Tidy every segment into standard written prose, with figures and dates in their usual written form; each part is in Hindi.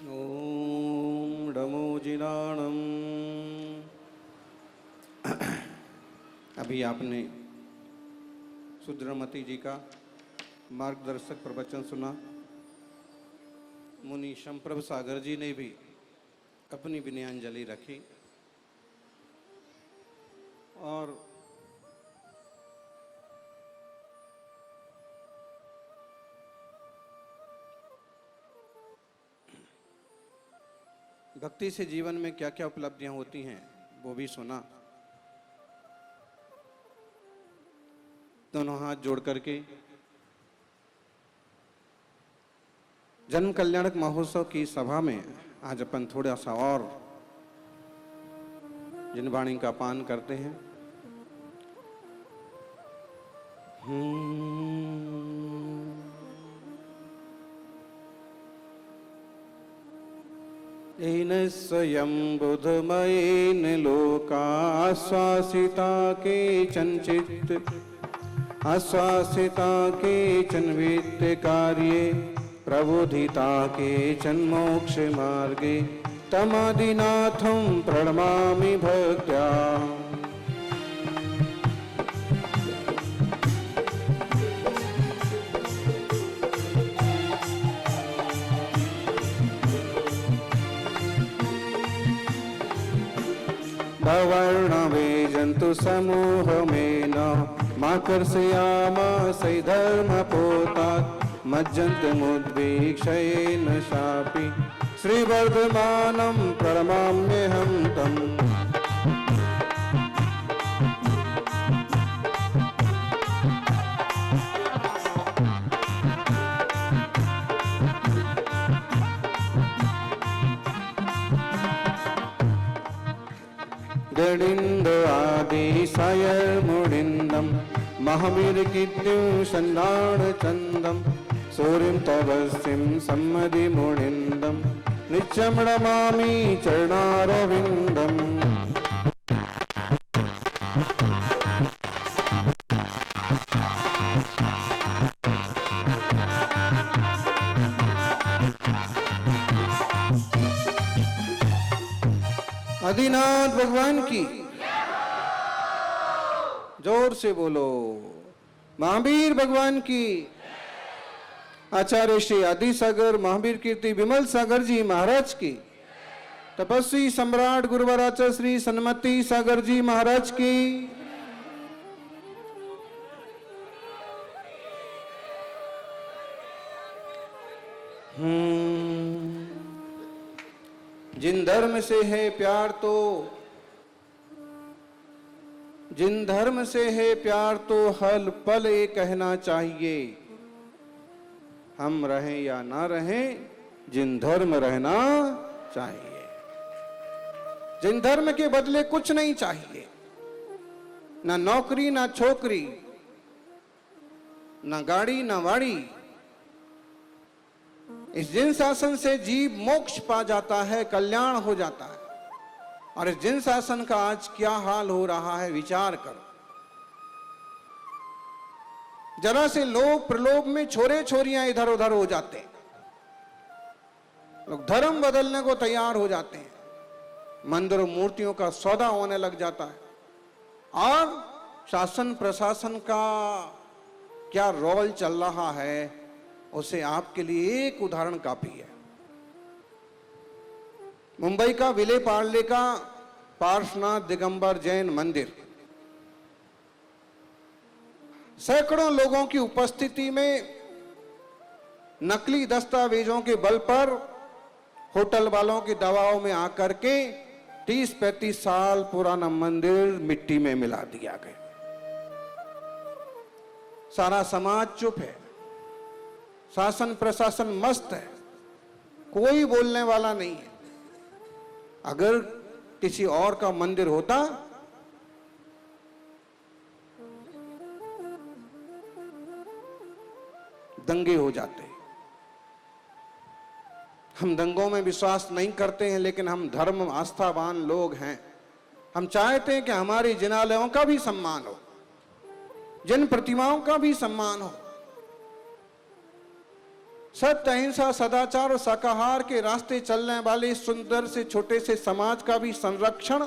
ओम नमो जिनाणम। अभी आपने सुद्रमती जी का मार्गदर्शक प्रवचन सुना। मुनि शंप्रभ सागर जी ने भी अपनी विनयांजलि रखी और भक्ति से जीवन में क्या क्या उपलब्धियां होती हैं वो भी सुना। दोनों हाथ जोड़ करके जन्म कल्याणक महोत्सव की सभा में आज अपन थोड़ा सा और जिन वाणी का पान करते हैं। इन स्वयं बुधमयेन लोकाश्वासिता केचन चित्त आश्वासिता केचन वित्त कार्ये प्रबोधिता केचन मोक्ष मार्गे तमादिनाथं प्रणमामि भक्त्या। भवर्णवे जंतु समूहमेन माकर्षयामासै धर्मपोतात् मज्जन्तमुद्वीक्षयेन शापि श्रीवर्धमानं प्रणमाम्यहं तम्। गणिंद आदि सायर्मुडिंदम महावीरकीर्तिं सन्नाड चंदम सूर्यं तपस्विं सम्मदि मुडिंदम नित्यं नमामि चरणारविंदम। आदिनाथ भगवान की जोर से बोलो। महावीर भगवान की। आचार्य श्री आदि सागर महावीर कीर्ति विमल सागर जी महाराज की। तपस्वी सम्राट गुरुवराचार्य श्री सन्मति सागर जी महाराज की। जिन धर्म से है प्यार तो जिन धर्म से है प्यार तो हल पल ये कहना चाहिए, हम रहें या ना रहें जिन धर्म रहना चाहिए। जिन धर्म के बदले कुछ नहीं चाहिए, ना नौकरी ना छोकरी ना गाड़ी ना वाड़ी। इस जिन शासन से जीव मोक्ष पा जाता है, कल्याण हो जाता है। और इस जिन शासन का आज क्या हाल हो रहा है विचार करो। जरा से लोग प्रलोभ में छोरे छोरियां इधर उधर हो जाते हैं, लोग धर्म बदलने को तैयार हो जाते हैं, मंदिरों मूर्तियों का सौदा होने लग जाता है। और शासन प्रशासन का क्या रोल चल रहा है उसे आपके लिए एक उदाहरण काफी है। मुंबई का विले पार्ले का पार्श्वनाथ दिगंबर जैन मंदिर सैकड़ों लोगों की उपस्थिति में नकली दस्तावेजों के बल पर होटल वालों की दबाव में आकर के 30-35 साल पुराना मंदिर मिट्टी में मिला दिया गया। सारा समाज चुप है, शासन प्रशासन मस्त है, कोई बोलने वाला नहीं है। अगर किसी और का मंदिर होता दंगे हो जाते। हम दंगों में विश्वास नहीं करते हैं, लेकिन हम धर्म आस्थावान लोग हैं। हम चाहते हैं कि हमारी जिनालयों का भी सम्मान हो, जिन प्रतिमाओं का भी सम्मान हो। सत्य, अहिंसा, सदाचार और शाकाहार के रास्ते चलने वाले इस सुंदर से छोटे से समाज का भी संरक्षण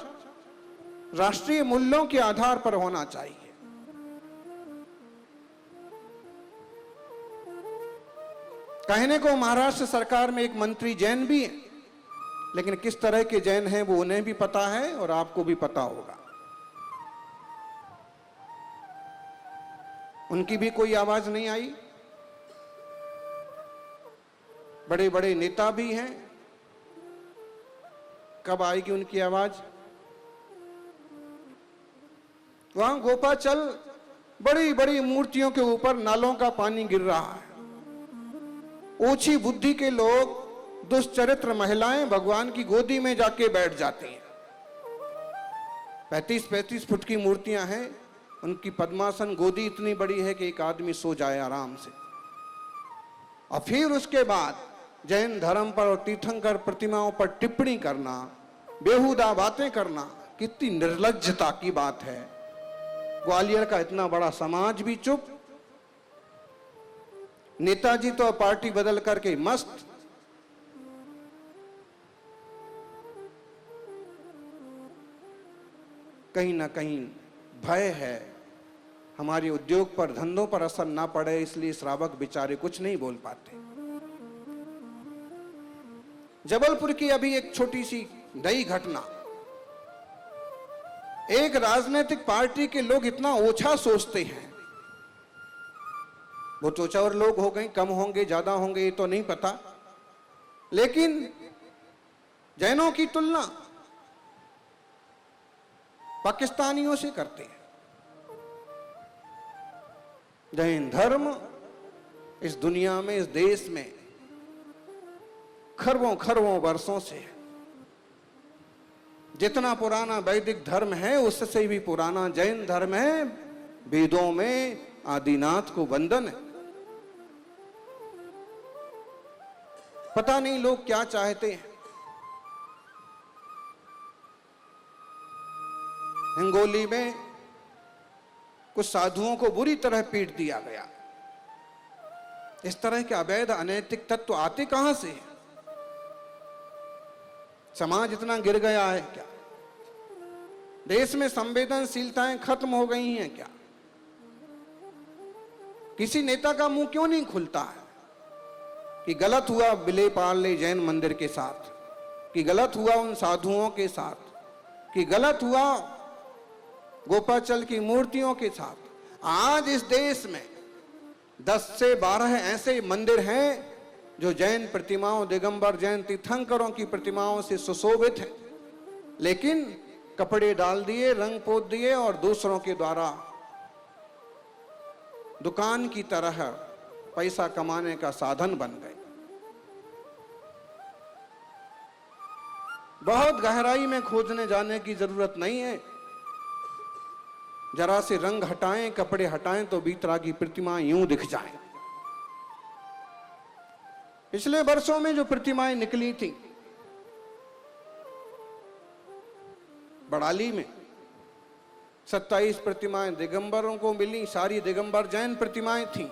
राष्ट्रीय मूल्यों के आधार पर होना चाहिए। कहने को महाराष्ट्र सरकार में एक मंत्री जैन भी है, लेकिन किस तरह के जैन हैं वो उन्हें भी पता है और आपको भी पता होगा। उनकी भी कोई आवाज नहीं आई। बड़े बड़े नेता भी हैं, कब आएगी उनकी आवाज? वहां गोपाचल बड़ी बड़ी मूर्तियों के ऊपर नालों का पानी गिर रहा है। ओछी बुद्धि के लोग, दुष्चरित्र महिलाएं भगवान की गोदी में जाके बैठ जाती हैं। 35-35 फुट की मूर्तियां हैं, उनकी पद्मासन गोदी इतनी बड़ी है कि एक आदमी सो जाए आराम से। और फिर उसके बाद जैन धर्म पर और तीर्थंकर प्रतिमाओं पर टिप्पणी करना, बेहुदा बातें करना, कितनी निर्लज्जता की बात है। ग्वालियर का इतना बड़ा समाज भी चुप। नेताजी तो पार्टी बदल करके मस्त। कहीं ना कहीं भय है हमारे उद्योग पर, धंधों पर असर ना पड़े, इसलिए श्रावक बेचारे कुछ नहीं बोल पाते। जबलपुर की अभी एक छोटी सी नई घटना। एक राजनीतिक पार्टी के लोग इतना ओछा सोचते हैं। वो चौचौर लोग हो गए, कम होंगे ज्यादा होंगे ये तो नहीं पता, लेकिन जैनों की तुलना पाकिस्तानियों से करते हैं। जैन धर्म इस दुनिया में, इस देश में खरबों खरबों वर्षों से है। जितना पुराना वैदिक धर्म है उससे भी पुराना जैन धर्म है। वेदों में आदिनाथ को वंदन है। पता नहीं लोग क्या चाहते हैं। हिंगोली में कुछ साधुओं को बुरी तरह पीट दिया गया। इस तरह के अवैध अनैतिक तत्व आते कहां से हैं? समाज इतना गिर गया है क्या? देश में संवेदनशीलताएं खत्म हो गई हैं क्या? किसी नेता का मुंह क्यों नहीं खुलता है कि गलत हुआ विले पार्ले जैन मंदिर के साथ, कि गलत हुआ उन साधुओं के साथ, कि गलत हुआ गोपाचल की मूर्तियों के साथ। आज इस देश में 10 से 12 ऐसे मंदिर हैं जो जैन प्रतिमाओं, दिगंबर जैन तीर्थंकरों की प्रतिमाओं से सुशोभित हैं, लेकिन कपड़े डाल दिए, रंग पोत दिए और दूसरों के द्वारा दुकान की तरह पैसा कमाने का साधन बन गए। बहुत गहराई में खोजने जाने की जरूरत नहीं है। जरा से रंग हटाएं, कपड़े हटाएं तो भीतरा की प्रतिमाएं यूं दिख जाएं। पिछले वर्षों में जो प्रतिमाएं निकली थी, बड़ाली में 27 प्रतिमाएं दिगंबरों को मिली। सारी दिगंबर जैन प्रतिमाएं थी,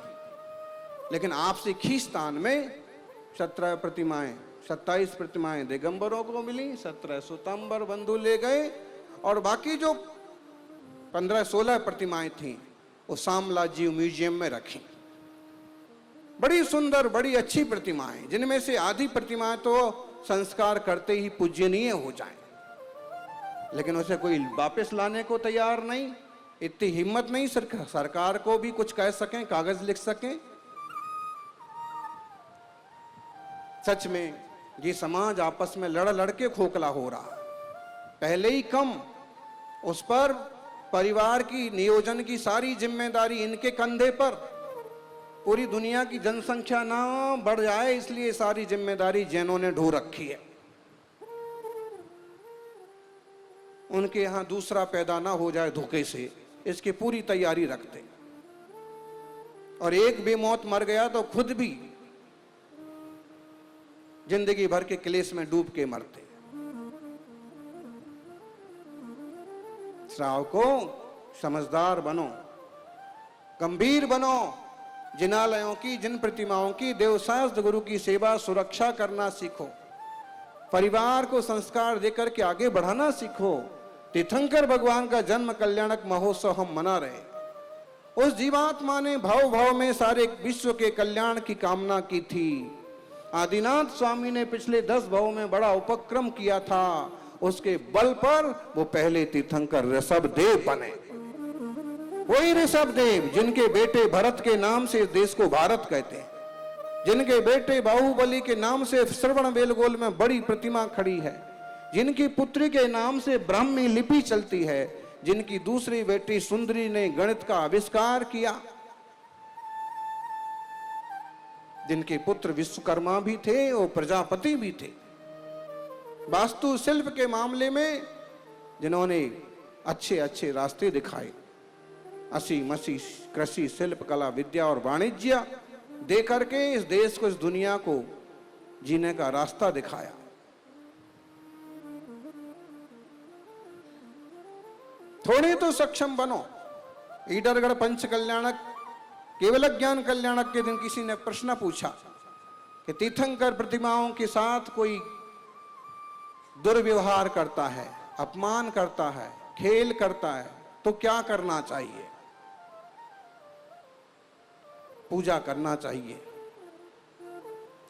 लेकिन आपसी खींचतान में 17 प्रतिमाएं, 27 प्रतिमाएं दिगंबरों को मिली, 17 स्वयंवर बंधु ले गए और बाकी जो 15-16 प्रतिमाएं थी वो शामलाजी म्यूजियम में रखी। बड़ी सुंदर, बड़ी अच्छी प्रतिमाएं, जिनमें से आधी प्रतिमाएं तो संस्कार करते ही पूजनीय हो जाएं, लेकिन उसे कोई वापस लाने को तैयार नहीं। इतनी हिम्मत नहीं सरकार को भी कुछ कह सकें, कागज लिख सकें। सच में ये समाज आपस में लड़ लड़ के खोखला हो रहा। पहले ही कम, उस पर परिवार की नियोजन की सारी जिम्मेदारी इनके कंधे पर। पूरी दुनिया की जनसंख्या ना बढ़ जाए इसलिए सारी जिम्मेदारी जैनों ने ढो रखी है। उनके यहां दूसरा पैदा ना हो जाए धोखे से, इसकी पूरी तैयारी रखते। और एक भी मौत मर गया तो खुद भी जिंदगी भर के क्लेश में डूब के मरते। श्रावकों, समझदार बनो, गंभीर बनो, जिनालयों की, जिन प्रतिमाओं की, देवशास्त्र गुरु की सेवा सुरक्षा करना सीखो। परिवार को संस्कार देकर के आगे बढ़ाना सीखो। तीर्थंकर भगवान का जन्म कल्याणक महोत्सव हम मना रहे। उस जीवात्मा ने भाव भाव में सारे विश्व के कल्याण की कामना की थी। आदिनाथ स्वामी ने पिछले 10 भावों में बड़ा उपक्रम किया था। उसके बल पर वो पहले तीर्थंकर ऋषभदेव बने। वही ऋषभदेव जिनके बेटे भरत के नाम से इस देश को भारत कहते हैं, जिनके बेटे बाहुबली के नाम से श्रवण बेलगोल में बड़ी प्रतिमा खड़ी है, जिनकी पुत्री के नाम से ब्राह्मी लिपि चलती है, जिनकी दूसरी बेटी सुंदरी ने गणित का आविष्कार किया, जिनके पुत्र विश्वकर्मा भी थे और प्रजापति भी थे। वास्तु शिल्प के मामले में जिन्होंने अच्छे अच्छे रास्ते दिखाए, असी मसी कृषि शिल्प कला विद्या और वाणिज्य दे करके इस देश को, इस दुनिया को जीने का रास्ता दिखाया। थोड़े तो सक्षम बनो। ईडरगढ़ पंच कल्याणक केवल ज्ञान कल्याणक के दिन किसी ने प्रश्न पूछा कि तीर्थंकर प्रतिमाओं के साथ कोई दुर्व्यवहार करता है, अपमान करता है, खेल करता है, तो क्या करना चाहिए? पूजा करना चाहिए।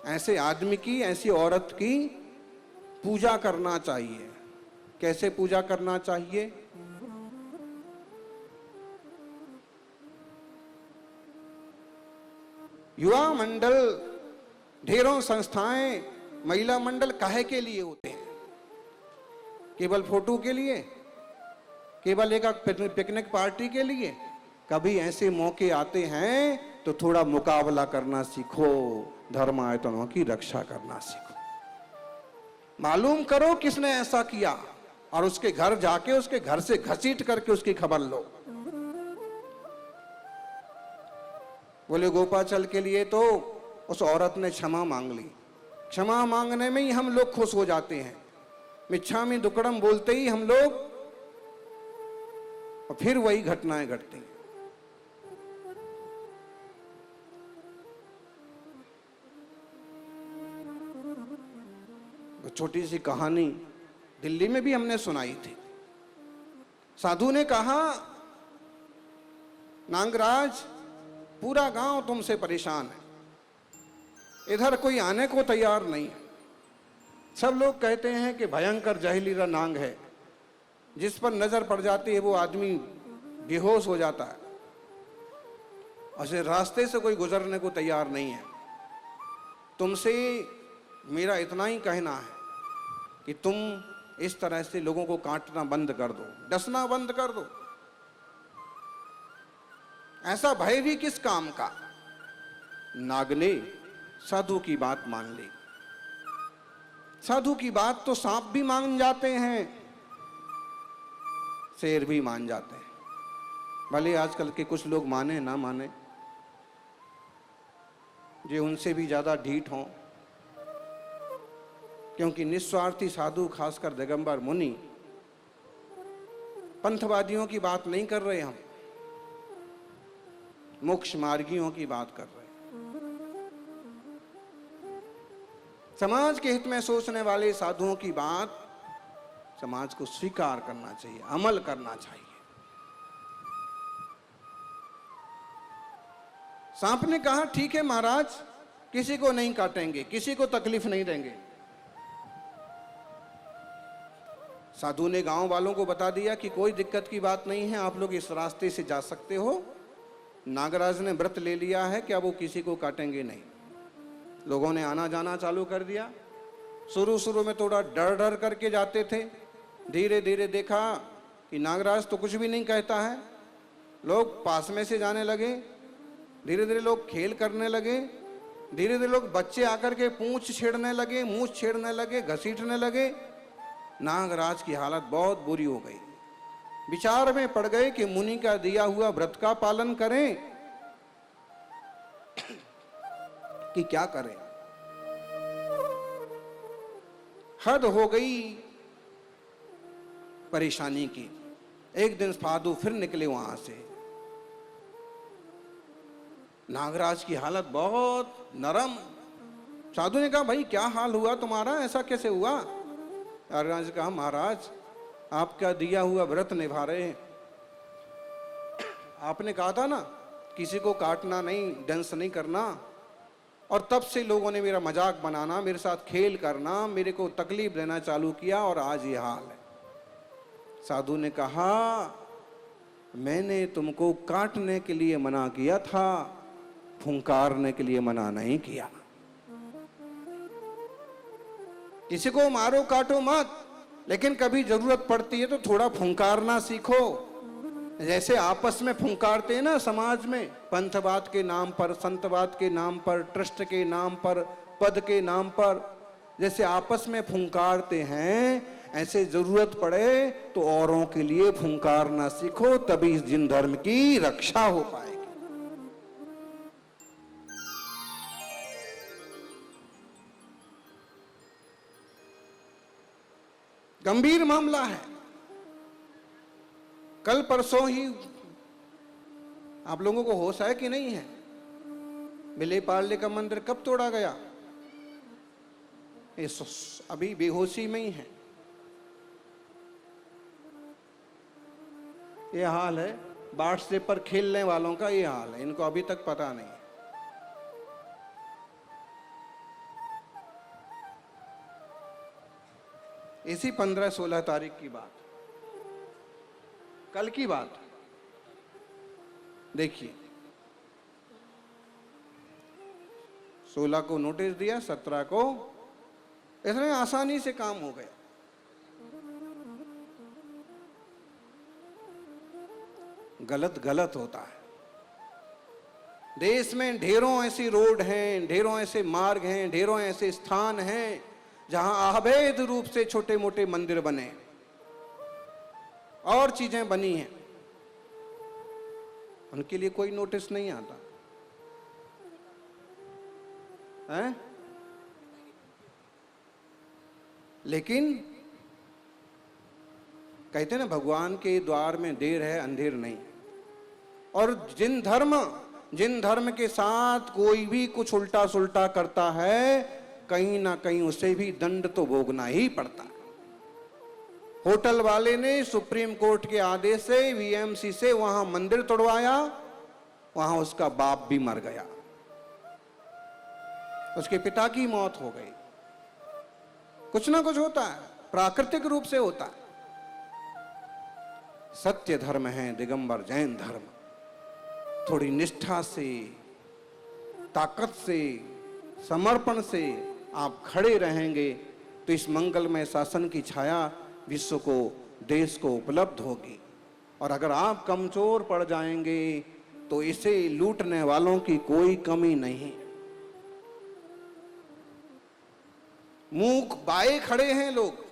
ऐसे आदमी की, ऐसी औरत की पूजा करना चाहिए। कैसे पूजा करना चाहिए? युवा मंडल, ढेरों संस्थाएं, महिला मंडल काहे के लिए होते हैं? केवल फोटो के लिए? केवल एक पिकनिक पार्टी के लिए? कभी ऐसे मौके आते हैं तो थोड़ा मुकाबला करना सीखो, धर्म आयतनों की रक्षा करना सीखो। मालूम करो किसने ऐसा किया और उसके घर जाके उसके घर से घसीट करके उसकी खबर लो। बोले गोपाचल के लिए तो उस औरत ने क्षमा मांग ली। क्षमा मांगने में ही हम लोग खुश हो जाते हैं। मिच्छामी दुक्कड़म बोलते ही हम लोग, और फिर वही घटनाएं घटती हैं। छोटी सी कहानी दिल्ली में भी हमने सुनाई थी। साधु ने कहा, नांगराज, पूरा गांव तुमसे परेशान है, इधर कोई आने को तैयार नहीं है। सब लोग कहते हैं कि भयंकर जहरीला नांग है, जिस पर नजर पड़ जाती है वो आदमी बेहोश हो जाता है, और रास्ते से कोई गुजरने को तैयार नहीं है। तुमसे मेरा इतना ही कहना है कि तुम इस तरह से लोगों को काटना बंद कर दो, डसना बंद कर दो। ऐसा भय भी किस काम का? नाग ने साधु की बात मान ली। साधु की बात तो सांप भी मान जाते हैं, शेर भी मान जाते हैं। भले आजकल के कुछ लोग माने ना माने, जो उनसे भी ज्यादा ढीठ हों, क्योंकि निस्वार्थी साधु, खासकर दिगंबर मुनि, पंथवादियों की बात नहीं कर रहे हम, मोक्ष मार्गियों की बात कर रहे हैं। समाज के हित में सोचने वाले साधुओं की बात समाज को स्वीकार करना चाहिए, अमल करना चाहिए। सांप ने कहा, ठीक है महाराज, किसी को नहीं काटेंगे, किसी को तकलीफ नहीं देंगे। साधु ने गांव वालों को बता दिया कि कोई दिक्कत की बात नहीं है, आप लोग इस रास्ते से जा सकते हो। नागराज ने व्रत ले लिया है कि अब वो किसी को काटेंगे नहीं। लोगों ने आना जाना चालू कर दिया। शुरू शुरू में थोड़ा डर डर करके जाते थे, धीरे धीरे देखा कि नागराज तो कुछ भी नहीं कहता है। लोग पास में से जाने लगे, धीरे धीरे लोग खेल करने लगे, धीरे धीरे लोग बच्चे आकर के पूंछ छेड़ने लगे, मूछ छेड़ने लगे, घसीटने लगे। नागराज की हालत बहुत बुरी हो गई। विचार में पड़ गए कि मुनि का दिया हुआ व्रत का पालन करें कि क्या करें। हद हो गई परेशानी की। एक दिन साधु फिर निकले वहां से। नागराज की हालत बहुत नरम। साधु ने कहा, भाई क्या हाल हुआ तुम्हारा, ऐसा कैसे हुआ? नागराज ने कहा, महाराज आपका दिया हुआ व्रत निभा रहे हैं। आपने कहा था ना, किसी को काटना नहीं, डंस नहीं करना, और तब से लोगों ने मेरा मजाक बनाना, मेरे साथ खेल करना, मेरे को तकलीफ देना चालू किया, और आज ये हाल है। साधु ने कहा, मैंने तुमको काटने के लिए मना किया था, फुंकारने के लिए मना नहीं किया। किसी को मारो काटो मत, लेकिन कभी जरूरत पड़ती है तो थोड़ा फुंकारना सीखो। जैसे आपस में फुंकारते हैं ना समाज में, पंथवाद के नाम पर, संतवाद के नाम पर, ट्रस्ट के नाम पर, पद के नाम पर, जैसे आपस में फुंकारते हैं, ऐसे जरूरत पड़े तो औरों के लिए फुंकारना सीखो, तभी इस जिन धर्म की रक्षा हो पाएगी। गंभीर मामला है। कल परसों ही आप लोगों को होश है कि नहीं है, मिले पार्ले का मंदिर कब तोड़ा गया? अभी बेहोशी में ही है। ये हाल है व्हाट्सएप पर खेलने वालों का, ये हाल है, इनको अभी तक पता नहीं है। इसी 15-16 तारीख की बात, कल की बात देखिए। 16 को नोटिस दिया, 17 को इसमें आसानी से काम हो गया। गलत गलत होता है। देश में ढेरों ऐसी रोड हैं, ढेरों ऐसे मार्ग हैं, ढेरों ऐसे स्थान हैं जहां अवैध रूप से छोटे मोटे मंदिर बने और चीजें बनी हैं, उनके लिए कोई नोटिस नहीं आता है। लेकिन कहते ना, भगवान के द्वार में देर है अंधेर नहीं। और जिन धर्म के साथ कोई भी कुछ उल्टा सुल्टा करता है, कहीं ना कहीं उसे भी दंड तो भोगना ही पड़ता है। होटल वाले ने सुप्रीम कोर्ट के आदेश से, वीएमसी से वहां मंदिर तोड़वाया, वहां उसका बाप भी मर गया, उसके पिता की मौत हो गई। कुछ ना कुछ होता है, प्राकृतिक रूप से होता है। सत्य धर्म है दिगंबर जैन धर्म। थोड़ी निष्ठा से, ताकत से, समर्पण से आप खड़े रहेंगे तो इस मंगलमय शासन की छाया विश्व को, देश को उपलब्ध होगी। और अगर आप कमजोर पड़ जाएंगे तो इसे लूटने वालों की कोई कमी नहीं। मुंह बाए खड़े हैं लोग।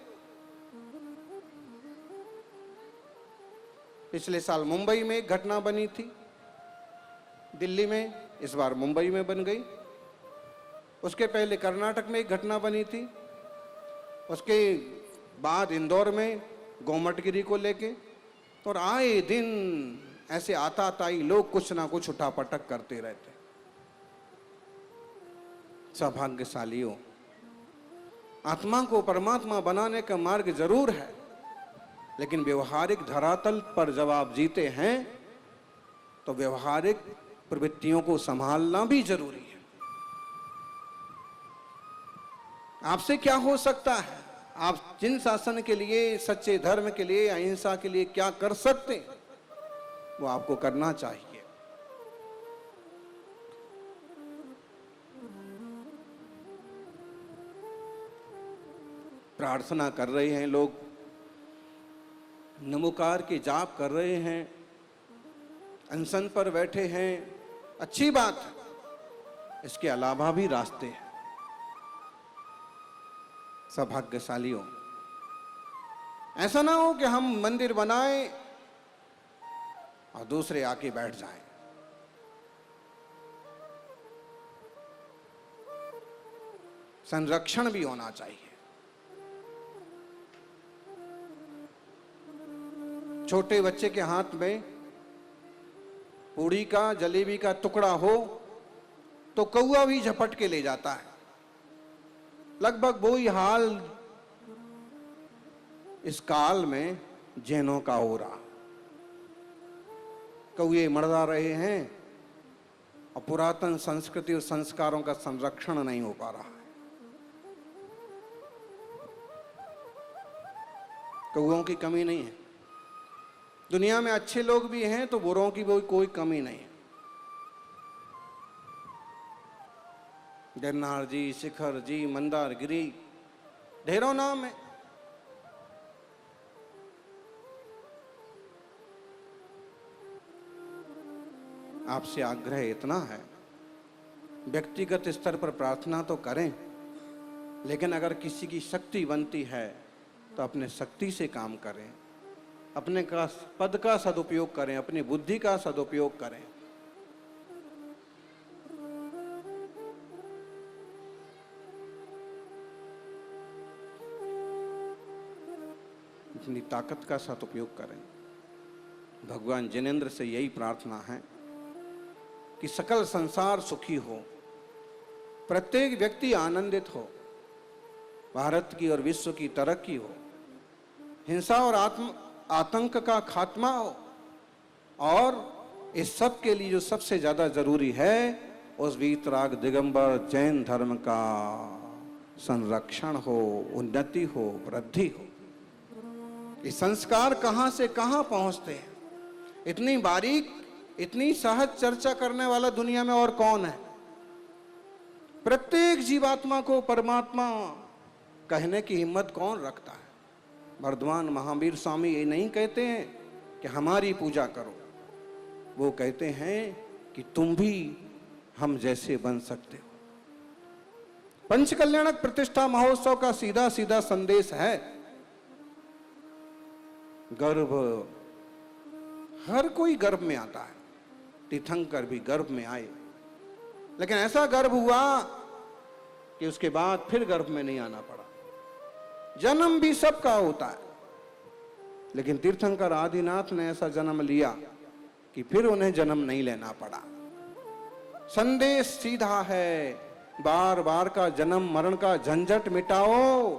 पिछले साल मुंबई में एक घटना बनी थी, दिल्ली में, इस बार मुंबई में बन गई। उसके पहले कर्नाटक में एक घटना बनी थी, उसके बाद इंदौर में गोमटगिरी को लेके। और आए दिन ऐसे आताताई लोग कुछ ना कुछ उठापटक करते रहते। सौभाग्यशालियों, आत्मा को परमात्मा बनाने का मार्ग जरूर है, लेकिन व्यवहारिक धरातल पर जब आप जीते हैं तो व्यवहारिक प्रवृत्तियों को संभालना भी जरूरी है। आपसे क्या हो सकता है, आप जिन शासन के लिए, सच्चे धर्म के लिए, अहिंसा के लिए क्या कर सकते हैं, वो आपको करना चाहिए। प्रार्थना कर रहे हैं लोग, नमोकार के जाप कर रहे हैं, अनशन पर बैठे हैं, अच्छी बात है। इसके अलावा भी रास्ते हैं। सौभाग्यशालियों, ऐसा ना हो कि हम मंदिर बनाएं और दूसरे आके बैठ जाएं। संरक्षण भी होना चाहिए। छोटे बच्चे के हाथ में पूड़ी का, जलेबी का टुकड़ा हो तो कौआ भी झपट के ले जाता है। लगभग वही हाल इस काल में जैनों का हो रहा। कौए मरदा रहे हैं और पुरातन संस्कृति और संस्कारों का संरक्षण नहीं हो पा रहा है। कौओं की कमी नहीं है। दुनिया में अच्छे लोग भी हैं तो बुरों की भी कोई कमी नहीं है। गिरनार जी, शिखर जी, मंदार गिरी, ढेरों नाम है। आपसे आग्रह इतना है, व्यक्तिगत स्तर पर प्रार्थना तो करें, लेकिन अगर किसी की शक्ति बनती है तो अपने शक्ति से काम करें, अपने का पद का सदुपयोग करें, अपनी बुद्धि का सदुपयोग करें। अपनी ताकत का सदुपयोग करें। भगवान जिनेंद्र से यही प्रार्थना है कि सकल संसार सुखी हो, प्रत्येक व्यक्ति आनंदित हो, भारत की और विश्व की तरक्की हो, हिंसा और आतंक का खात्मा हो, और इस सब के लिए जो सबसे ज्यादा जरूरी है उस वीतराग दिगंबर जैन धर्म का संरक्षण हो, उन्नति हो, वृद्धि हो। ये संस्कार कहां से कहां पहुंचते हैं, इतनी बारीक, इतनी सहज चर्चा करने वाला दुनिया में और कौन है। प्रत्येक जीवात्मा को परमात्मा कहने की हिम्मत कौन रखता है। वर्धमान महावीर स्वामी ये नहीं कहते हैं कि हमारी पूजा करो, वो कहते हैं कि तुम भी हम जैसे बन सकते हो। पंचकल्याणक प्रतिष्ठा महोत्सव का सीधा सीधा संदेश है, गर्भ, हर कोई गर्भ में आता है, तीर्थंकर भी गर्भ में आए, लेकिन ऐसा गर्भ हुआ कि उसके बाद फिर गर्भ में नहीं आना पड़ा। जन्म भी सबका होता है, लेकिन तीर्थंकर आदिनाथ ने ऐसा जन्म लिया कि फिर उन्हें जन्म नहीं लेना पड़ा। संदेश सीधा है, बार बार का जन्म मरण का झंझट मिटाओ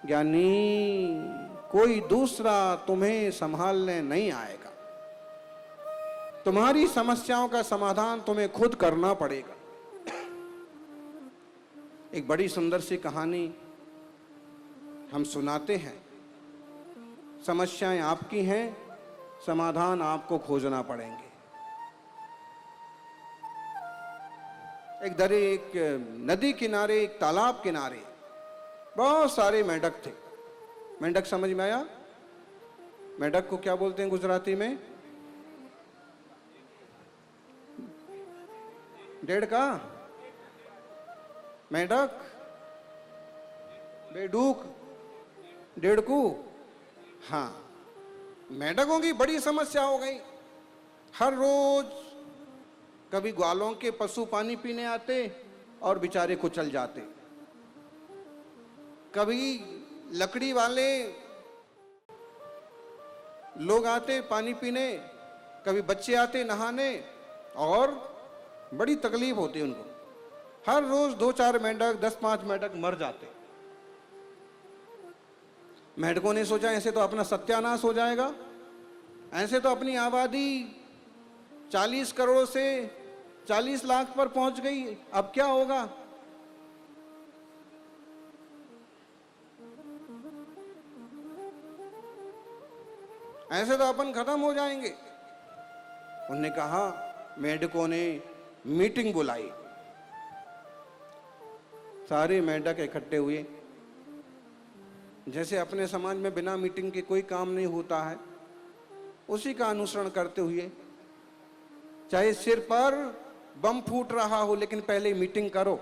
ज्ञानी, कोई दूसरा तुम्हें संभालने नहीं आएगा। तुम्हारी समस्याओं का समाधान तुम्हें खुद करना पड़ेगा। एक बड़ी सुंदर सी कहानी हम सुनाते हैं। समस्याएं आपकी हैं, समाधान आपको खोजना पड़ेंगे। एक नदी किनारे, एक तालाब किनारे बहुत सारे मेंढक थे। मेंढक समझ में आया? मेंढक को क्या बोलते हैं गुजराती में? डेढ़ का मेंढक, बेडूक, डेढ़कू। हाँ, मेंढकों की बड़ी समस्या हो गई। हर रोज कभी ग्वालों के पशु पानी पीने आते और बेचारे कुचल जाते, कभी लकड़ी वाले लोग आते पानी पीने, कभी बच्चे आते नहाने, और बड़ी तकलीफ होती उनको। हर रोज 2-4 मेंढक, 10-5 मेंढक मर जाते। मेंढकों ने सोचा ऐसे तो अपना सत्यानाश हो जाएगा, ऐसे तो अपनी आबादी 40 करोड़ से 40 लाख पर पहुंच गई, अब क्या होगा। ऐसे तो अपन खत्म हो जाएंगे। उन्होंने कहा, मेंढकों ने मीटिंग बुलाई। सारे मेंढक इकट्ठे हुए। जैसे अपने समाज में बिना मीटिंग के कोई काम नहीं होता है, उसी का अनुसरण करते हुए, चाहे सिर पर बम फूट रहा हो, लेकिन पहले मीटिंग करो।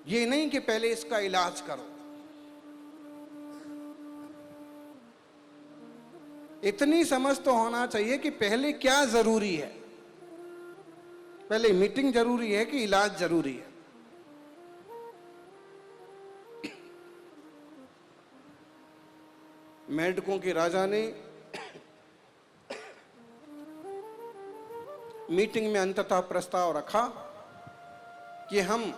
ये नहीं कि पहले इसका इलाज करो। इतनी समझ तो होना चाहिए कि पहले क्या जरूरी है। पहले मीटिंग जरूरी है कि इलाज जरूरी है। मेंढकों के राजा ने मीटिंग में अंततः प्रस्ताव रखा कि हम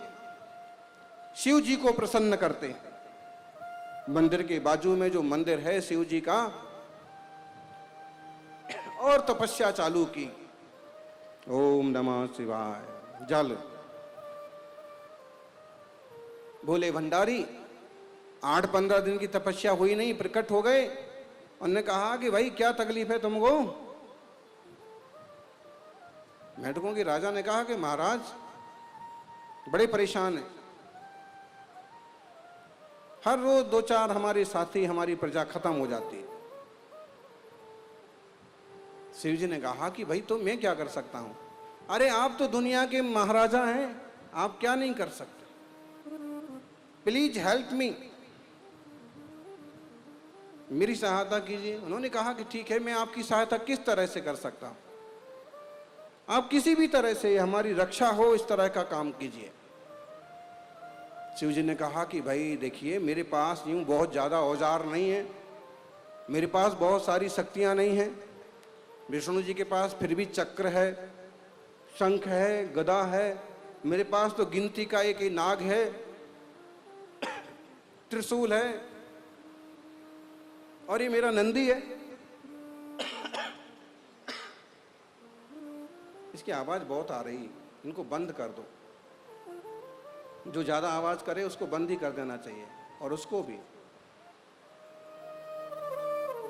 शिव जी को प्रसन्न करते हैं। मंदिर के बाजू में जो मंदिर है शिव जी का, और तपस्या चालू की। ओम नमः शिवाय। जल बोले भंडारी 8-15 दिन की तपस्या हुई नहीं, प्रकट हो गए। उन्होंने कहा कि भाई क्या तकलीफ है तुमको? मेढकों के राजा ने कहा कि महाराज बड़े परेशान हैं, हर रोज 2-4 हमारे साथी, हमारी प्रजा खत्म हो जाती है। शिव जी ने कहा कि भाई तो मैं क्या कर सकता हूं? अरे आप तो दुनिया के महाराजा हैं, आप क्या नहीं कर सकते? प्लीज हेल्प मी, मेरी सहायता कीजिए। उन्होंने कहा कि ठीक है, मैं आपकी सहायता किस तरह से कर सकता हूं? आप किसी भी तरह से हमारी रक्षा हो इस तरह का काम कीजिए। शिव जी ने कहा कि भाई देखिए, मेरे पास यूं बहुत ज़्यादा औजार नहीं है, मेरे पास बहुत सारी शक्तियां नहीं हैं। विष्णु जी के पास फिर भी चक्र है, शंख है, गदा है, मेरे पास तो गिनती का एक ही नाग है, त्रिशूल है, और ये मेरा नंदी है। इसकी आवाज बहुत आ रही है, इनको बंद कर दो। जो ज्यादा आवाज करे उसको बंद ही कर देना चाहिए, और उसको भी,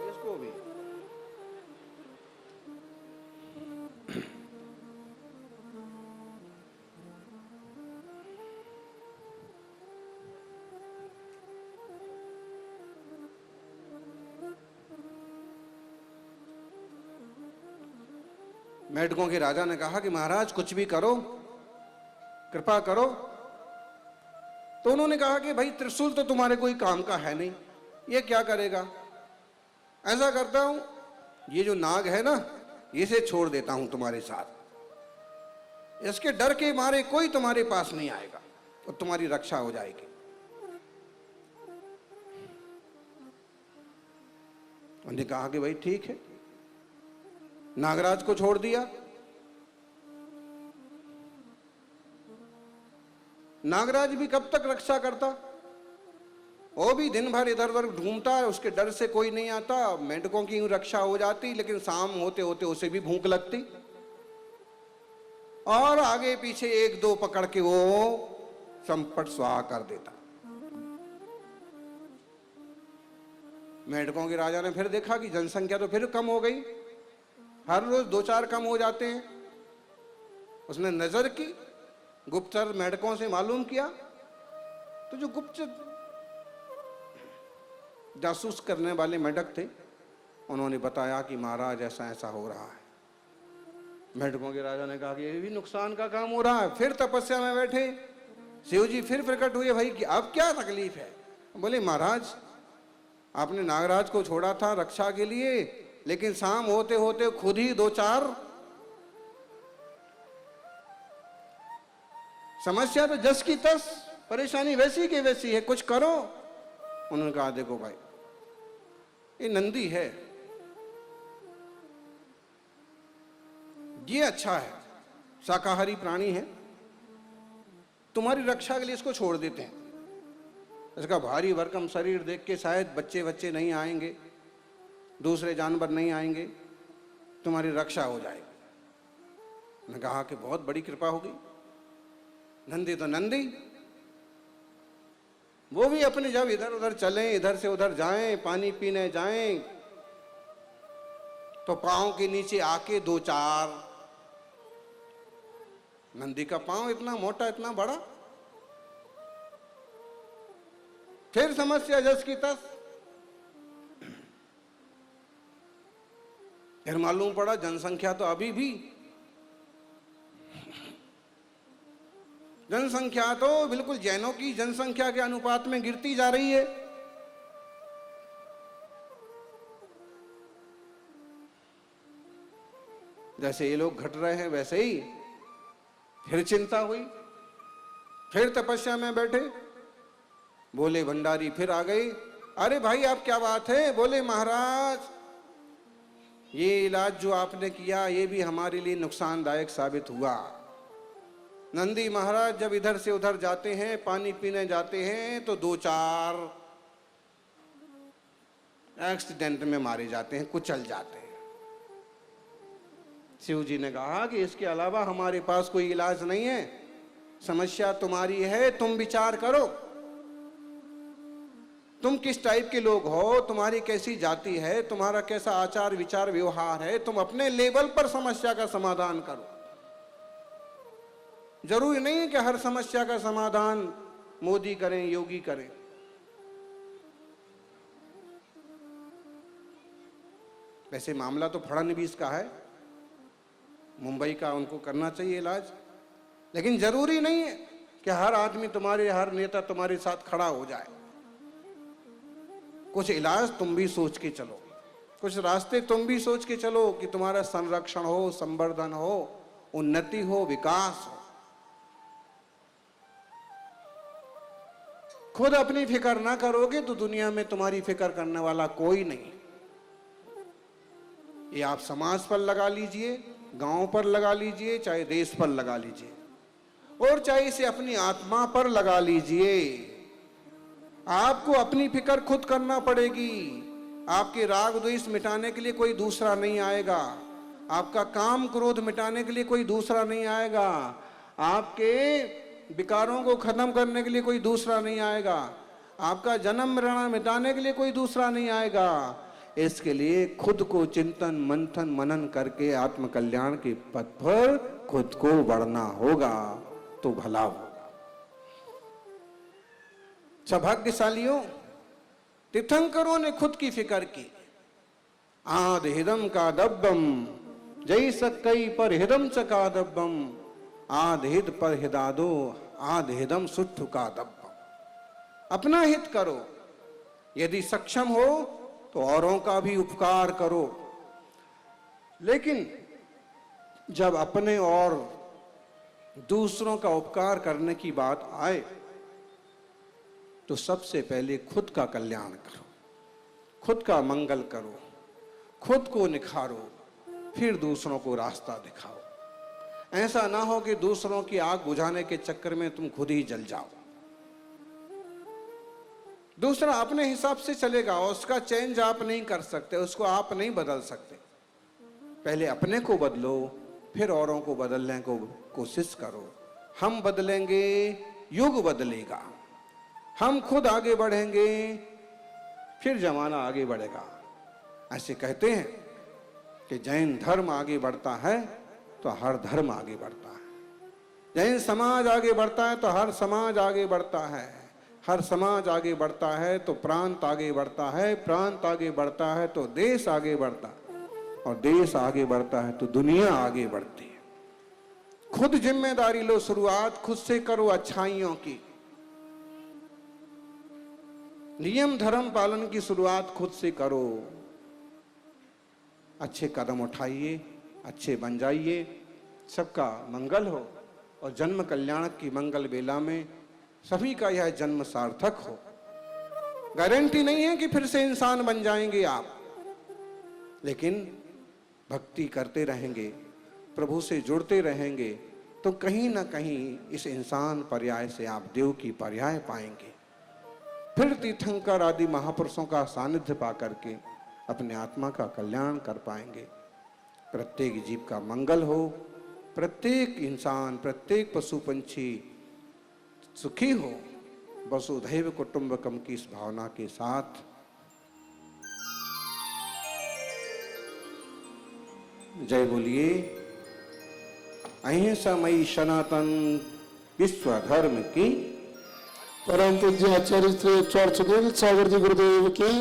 इसको भी। मेढकों के राजा ने कहा कि महाराज कुछ भी करो, कृपा करो। तो उन्होंने कहा कि भाई त्रिशूल तो तुम्हारे कोई काम का है नहीं, ये क्या करेगा? ऐसा करता हूं, ये जो नाग है ना, इसे छोड़ देता हूं तुम्हारे साथ। इसके डर के मारे कोई तुम्हारे पास नहीं आएगा और तुम्हारी रक्षा हो जाएगी। उन्होंने कहा कि भाई ठीक है, नागराज को छोड़ दिया। नागराज भी कब तक रक्षा करता? वो भी दिन भर इधर उधर घूमता है, उसके डर से कोई नहीं आता। मेंढकों की रक्षा हो जाती, लेकिन शाम होते होते उसे भी भूख लगती, और आगे पीछे 1-2 पकड़ के वो संपट स्वाहा कर देता। मेंढकों के राजा ने फिर देखा कि जनसंख्या तो फिर कम हो गई, हर रोज 2-4 कम हो जाते हैं। उसने नजर की, गुप्तचर मेढकों से मालूम किया, तो जो गुप्त जासूस करने वाले मेढक थे, उन्होंने बताया कि महाराज ऐसा ऐसा हो रहा है। मेढकों के राजा ने कहा कि ये भी नुकसान का काम हो रहा है। फिर तपस्या में बैठे, शिव जी फिर प्रकट हुए, भाई कि अब क्या तकलीफ है? बोले महाराज आपने नागराज को छोड़ा था रक्षा के लिए, लेकिन शाम होते होते खुद ही 2-4 समस्या तो जस की तस, परेशानी वैसी की वैसी है, कुछ करो। उन्होंने कहा देखो भाई, ये नंदी है, ये अच्छा है, शाकाहारी प्राणी है, तुम्हारी रक्षा के लिए इसको छोड़ देते हैं। इसका भारी भरकम शरीर देख के शायद बच्चे नहीं आएंगे, दूसरे जानवर नहीं आएंगे, तुम्हारी रक्षा हो जाएगी। मैंने कहा कि बहुत बड़ी कृपा होगी। नंदी तो नंदी, वो भी अपने जब इधर उधर चलें, इधर से उधर जाएं, पानी पीने जाएं, तो पांव के नीचे आके 2-4, नंदी का पांव इतना मोटा, इतना बड़ा। फिर समस्या जस की तस। फिर मालूम पड़ा जनसंख्या तो अभी भी, जनसंख्या तो बिल्कुल जैनों की जनसंख्या के अनुपात में गिरती जा रही है। जैसे ये लोग घट रहे हैं वैसे ही फिर चिंता हुई, फिर तपस्या में बैठे। बोले भंडारी फिर आ गई, अरे भाई आप क्या बात है? बोले महाराज ये इलाज जो आपने किया ये भी हमारे लिए नुकसानदायक साबित हुआ। नंदी महाराज जब इधर से उधर जाते हैं, पानी पीने जाते हैं, तो 2-4 एक्सीडेंट में मारे जाते हैं, कुचल जाते हैं। शिव जी ने कहा कि इसके अलावा हमारे पास कोई इलाज नहीं है। समस्या तुम्हारी है, तुम विचार करो, तुम किस टाइप के लोग हो, तुम्हारी कैसी जाति है, तुम्हारा कैसा आचार विचार व्यवहार है, तुम अपने लेवल पर समस्या का समाधान करो। जरूरी नहीं है कि हर समस्या का समाधान मोदी करें, योगी करें। वैसे मामला तो फडणवीस का है, मुंबई का, उनको करना चाहिए इलाज, लेकिन जरूरी नहीं है कि हर आदमी तुम्हारे, हर नेता तुम्हारे साथ खड़ा हो जाए। कुछ इलाज तुम भी सोच के चलो, कुछ रास्ते तुम भी सोच के चलो कि तुम्हारा संरक्षण हो, संवर्धन हो, उन्नति हो, विकास हो। खुद अपनी फिक्र ना करोगे तो दुनिया में तुम्हारी फिक्र करने वाला कोई नहीं। ये आप समाज पर लगा लीजिए, गांव पर लगा लीजिए, चाहे देश पर लगा लीजिए, और चाहे इसे अपनी आत्मा पर लगा लीजिए। आपको अपनी फिक्र खुद करना पड़ेगी। आपके राग द्वेष मिटाने के लिए कोई दूसरा नहीं आएगा, आपका काम क्रोध मिटाने के लिए कोई दूसरा नहीं आएगा, आपके विकारों को खत्म करने के लिए कोई दूसरा नहीं आएगा, आपका जन्म मरण मिटाने के लिए कोई दूसरा नहीं आएगा। इसके लिए खुद को चिंतन मंथन मनन करके आत्म कल्याण के पथ पर खुद को बढ़ना होगा, तो भला होगा। सौभाग्यशालियों, तीर्थंकरों ने खुद की फिक्र की। आद हिदम का दब्बम जय सकई पर हिदम च का दब्बम, आद हिद पर हिदादो आद हिदम सुट्ठु का दब्बम। अपना हित करो, यदि सक्षम हो तो औरों का भी उपकार करो, लेकिन जब अपने और दूसरों का उपकार करने की बात आए तो सबसे पहले खुद का कल्याण करो, खुद का मंगल करो, खुद को निखारो, फिर दूसरों को रास्ता दिखाओ। ऐसा ना हो कि दूसरों की आग बुझाने के चक्कर में तुम खुद ही जल जाओ। दूसरा अपने हिसाब से चलेगा, उसका चेंज आप नहीं कर सकते, उसको आप नहीं बदल सकते। पहले अपने को बदलो, फिर औरों को बदलने को कोशिश करो। हम बदलेंगे, युग बदलेगा। हम खुद आगे बढ़ेंगे, फिर जमाना आगे बढ़ेगा। ऐसे कहते हैं कि जैन धर्म आगे बढ़ता है तो हर धर्म आगे बढ़ता है, जैन समाज आगे बढ़ता है तो हर समाज आगे बढ़ता है, हर समाज आगे बढ़ता है तो प्रांत आगे बढ़ता है, प्रांत आगे बढ़ता है तो देश आगे बढ़ता है, और देश आगे बढ़ता है तो दुनिया आगे बढ़ती है। खुद जिम्मेदारी लो, शुरुआत खुद से करो अच्छाइयों की। नियम धर्म पालन की शुरुआत खुद से करो। अच्छे कदम उठाइए, अच्छे बन जाइए, सबका मंगल हो, और जन्म कल्याण की मंगल बेला में सभी का यह जन्म सार्थक हो। गारंटी नहीं है कि फिर से इंसान बन जाएंगे आप, लेकिन भक्ति करते रहेंगे, प्रभु से जुड़ते रहेंगे, तो कहीं ना कहीं इस इंसान पर्याय से आप देव की पर्याय पाएंगे। फिर तीर्थंकर आदि महापुरुषों का सानिध्य पा करके अपने आत्मा का कल्याण कर पाएंगे। प्रत्येक जीव का मंगल हो, प्रत्येक इंसान, प्रत्येक पशु पंछी सुखी हो, वसुधैव कुटुंबकम की इस भावना के साथ जय बोलिए अहिंसामयी सनातन विश्व धर्म की। परम पूज्य आचार्य श्री चौर सागर जी गुरुदेव की।